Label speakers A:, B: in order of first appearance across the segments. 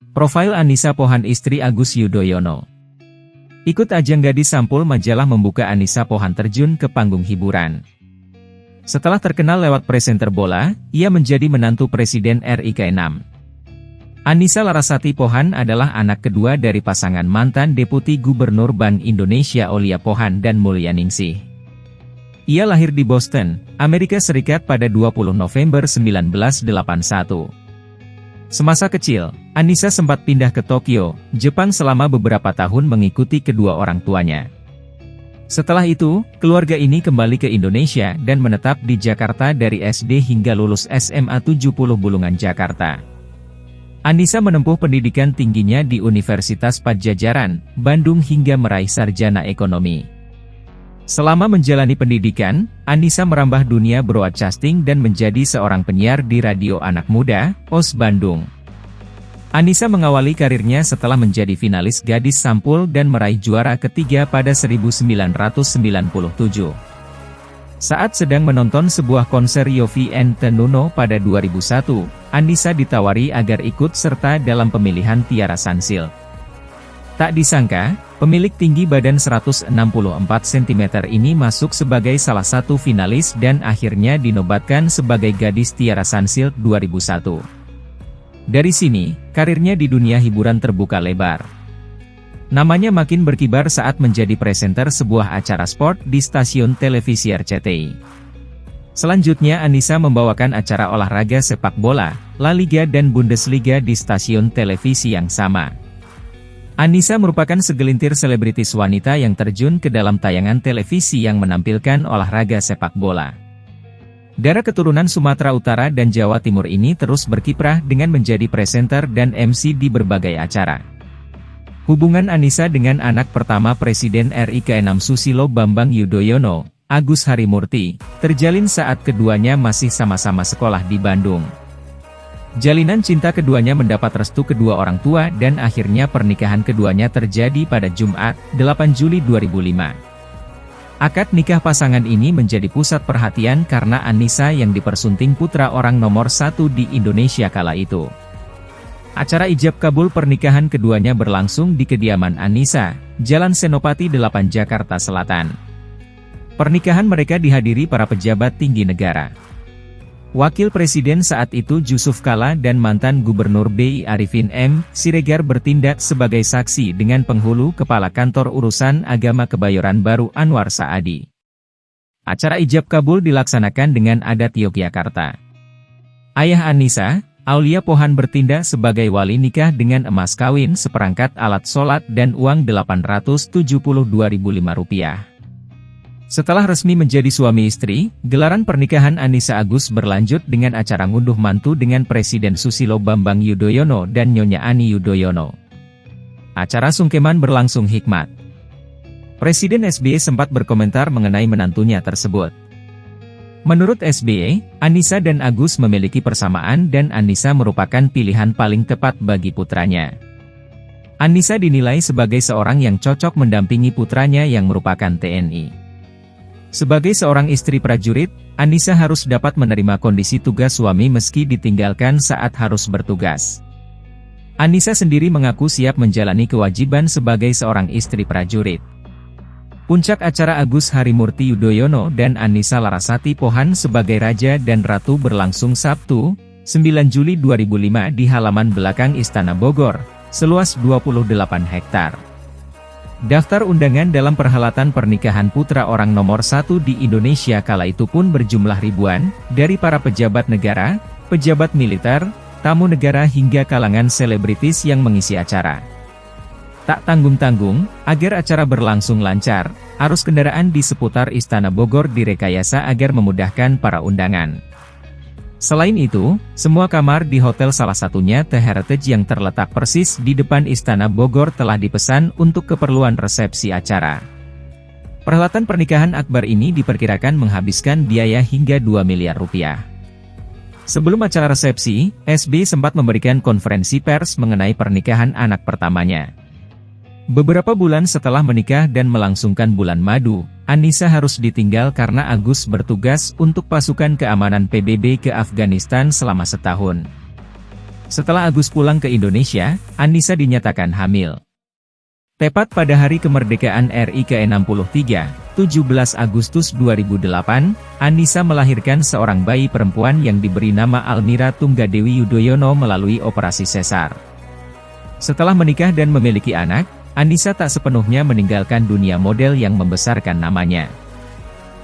A: Profil Annisa Pohan istri Agus Yudhoyono. Ikut ajang Gadis Sampul majalah membuka Annisa Pohan terjun ke panggung hiburan. Setelah terkenal lewat presenter bola, ia menjadi menantu Presiden RI ke-6. Annisa Larasati Pohan adalah anak kedua dari pasangan mantan Deputi Gubernur Bank Indonesia Olia Pohan dan Mulyaningsih. Ia lahir di Boston, Amerika Serikat pada 20 November 1981. Semasa kecil, Annisa sempat pindah ke Tokyo, Jepang selama beberapa tahun mengikuti kedua orang tuanya. Setelah itu, keluarga ini kembali ke Indonesia dan menetap di Jakarta dari SD hingga lulus SMA 70 Bulungan Jakarta. Annisa menempuh pendidikan tingginya di Universitas Padjadjaran, Bandung hingga meraih sarjana ekonomi. Selama menjalani pendidikan, Annisa merambah dunia broadcasting dan menjadi seorang penyiar di Radio Anak Muda, OS Bandung. Annisa mengawali karirnya setelah menjadi finalis Gadis Sampul dan meraih juara ketiga pada 1997. Saat sedang menonton sebuah konser Yovie and the Nuno pada 2001, Annisa ditawari agar ikut serta dalam pemilihan Tiara Sansil. Tak disangka, pemilik tinggi badan 164 cm ini masuk sebagai salah satu finalis dan akhirnya dinobatkan sebagai Gadis Tiara Sansil 2001. Dari sini, karirnya di dunia hiburan terbuka lebar. Namanya makin berkibar saat menjadi presenter sebuah acara sport di stasiun televisi RCTI. Selanjutnya Annisa membawakan acara olahraga sepak bola, La Liga dan Bundesliga di stasiun televisi yang sama. Annisa merupakan segelintir selebritis wanita yang terjun ke dalam tayangan televisi yang menampilkan olahraga sepak bola. Darah keturunan Sumatera Utara dan Jawa Timur ini terus berkiprah dengan menjadi presenter dan MC di berbagai acara. Hubungan Annisa dengan anak pertama Presiden RI ke-6 Susilo Bambang Yudhoyono, Agus Harimurti, terjalin saat keduanya masih sama-sama sekolah di Bandung. Jalinan cinta keduanya mendapat restu kedua orang tua dan akhirnya pernikahan keduanya terjadi pada Jumat, 8 Juli 2005. Akad nikah pasangan ini menjadi pusat perhatian karena Annisa yang dipersunting putra orang nomor 1 di Indonesia kala itu. Acara ijab kabul pernikahan keduanya berlangsung di kediaman Annisa, Jalan Senopati 8 Jakarta Selatan. Pernikahan mereka dihadiri para pejabat tinggi negara. Wakil Presiden saat itu Jusuf Kalla dan mantan Gubernur BI Arifin M. Siregar bertindak sebagai saksi dengan penghulu Kepala Kantor Urusan Agama Kebayoran Baru Anwar Saadi. Acara ijab kabul dilaksanakan dengan adat Yogyakarta. Ayah Annisa, Aulia Pohan bertindak sebagai wali nikah dengan emas kawin seperangkat alat sholat dan uang Rp872.005. Setelah resmi menjadi suami istri, gelaran pernikahan Annisa Agus berlanjut dengan acara ngunduh mantu dengan Presiden Susilo Bambang Yudhoyono dan Nyonya Ani Yudhoyono. Acara sungkeman berlangsung hikmat. Presiden SBY sempat berkomentar mengenai menantunya tersebut. Menurut SBY, Annisa dan Agus memiliki persamaan dan Annisa merupakan pilihan paling tepat bagi putranya. Annisa dinilai sebagai seorang yang cocok mendampingi putranya yang merupakan TNI. Sebagai seorang istri prajurit, Annisa harus dapat menerima kondisi tugas suami meski ditinggalkan saat harus bertugas. Annisa sendiri mengaku siap menjalani kewajiban sebagai seorang istri prajurit. Puncak acara Agus Harimurti Yudhoyono dan Annisa Larasati Pohan sebagai Raja dan Ratu berlangsung Sabtu, 9 Juli 2005 di halaman belakang Istana Bogor, seluas 28 hektar. Daftar undangan dalam perhelatan pernikahan putra orang nomor 1 di Indonesia kala itu pun berjumlah ribuan, dari para pejabat negara, pejabat militer, tamu negara hingga kalangan selebritis yang mengisi acara. Tak tanggung-tanggung, agar acara berlangsung lancar, arus kendaraan di seputar Istana Bogor direkayasa agar memudahkan para undangan. Selain itu, semua kamar di hotel salah satunya The Heritage yang terletak persis di depan Istana Bogor telah dipesan untuk keperluan resepsi acara. Perhelatan pernikahan akbar ini diperkirakan menghabiskan biaya hingga 2 miliar rupiah. Sebelum acara resepsi, SBY sempat memberikan konferensi pers mengenai pernikahan anak pertamanya. Beberapa bulan setelah menikah dan melangsungkan bulan madu, Annisa harus ditinggal karena Agus bertugas untuk pasukan keamanan PBB ke Afghanistan selama setahun. Setelah Agus pulang ke Indonesia, Annisa dinyatakan hamil. Tepat pada hari kemerdekaan RI ke-63, 17 Agustus 2008, Annisa melahirkan seorang bayi perempuan yang diberi nama Almira Tunggadewi Yudhoyono melalui operasi sesar. Setelah menikah dan memiliki anak, Annisa tak sepenuhnya meninggalkan dunia model yang membesarkan namanya.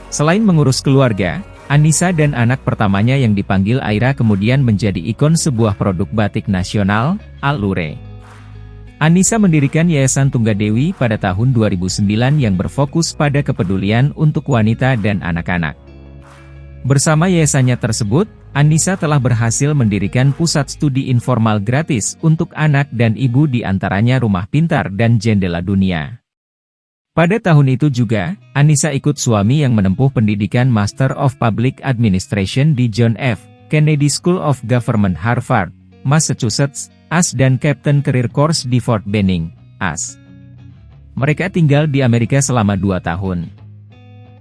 A: Selain mengurus keluarga, Annisa dan anak pertamanya yang dipanggil Aira kemudian menjadi ikon sebuah produk batik nasional, Allure. Annisa mendirikan Yayasan Tunggadewi pada tahun 2009 yang berfokus pada kepedulian untuk wanita dan anak-anak. Bersama yayasannya tersebut, Annisa telah berhasil mendirikan pusat studi informal gratis untuk anak dan ibu di antaranya Rumah Pintar dan Jendela Dunia. Pada tahun itu juga, Annisa ikut suami yang menempuh pendidikan Master of Public Administration di John F. Kennedy School of Government Harvard, Massachusetts, AS dan Captain Career Course di Fort Benning, AS. Mereka tinggal di Amerika selama 2 tahun.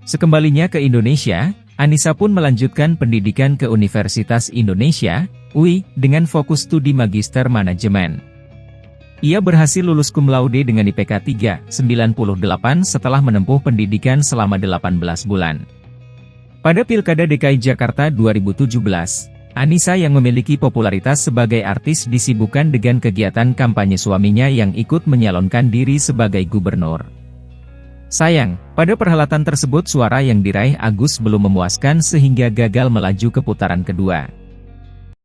A: Sekembalinya ke Indonesia, Annisa pun melanjutkan pendidikan ke Universitas Indonesia, UI, dengan fokus studi Magister Manajemen. Ia berhasil lulus cum laude dengan IPK 3,98 setelah menempuh pendidikan selama 18 bulan. Pada Pilkada DKI Jakarta 2017, Annisa yang memiliki popularitas sebagai artis disibukkan dengan kegiatan kampanye suaminya yang ikut menyalonkan diri sebagai gubernur. Sayang, pada perhelatan tersebut suara yang diraih Agus belum memuaskan sehingga gagal melaju ke putaran kedua.